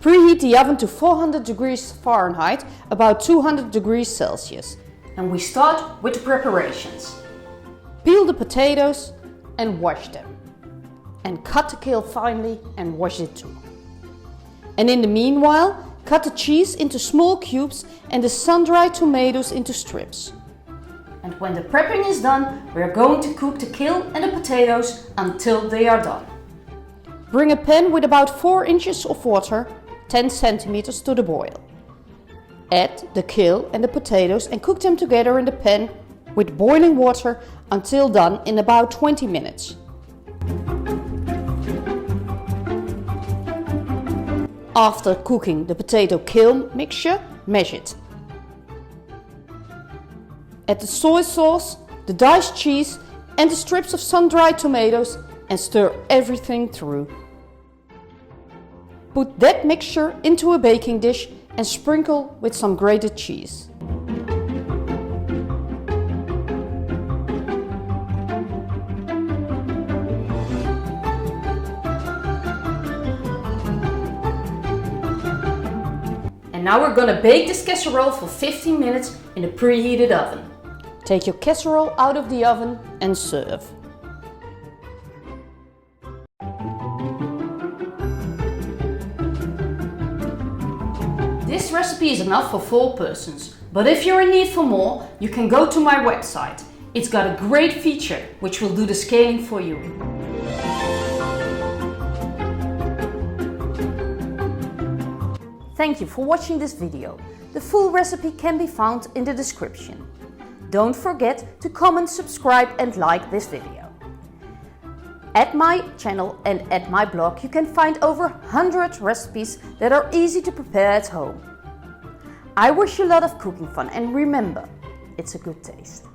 Preheat the oven to 400 degrees Fahrenheit, about 200 degrees Celsius. And we start with the preparations. Peel the potatoes and wash them. And cut the kale finely and wash it too. And in the meanwhile, cut the cheese into small cubes and the sun-dried tomatoes into strips. And when the prepping is done, we are going to cook the kale and the potatoes until they are done. Bring a pan with about 4 inches of water, 10 centimeters to the boil. Add the kale and the potatoes and cook them together in the pan with boiling water until done in about 20 minutes. After cooking the potato-kale mixture, mash it. Add the soy sauce, the diced cheese and the strips of sun-dried tomatoes and stir everything through. Put that mixture into a baking dish and sprinkle with some grated cheese. And now we're gonna bake this casserole for 15 minutes in a preheated oven. Take your casserole out of the oven and serve. This recipe is enough for 4 persons, but if you're in need for more, you can go to my website. It's got a great feature which will do the scaling for you. Thank you for watching this video. The full recipe can be found in the description. Don't forget to comment, subscribe and like this video. At my channel and at my blog you can find over 100 recipes that are easy to prepare at home. I wish you a lot of cooking fun and remember, it's a good taste.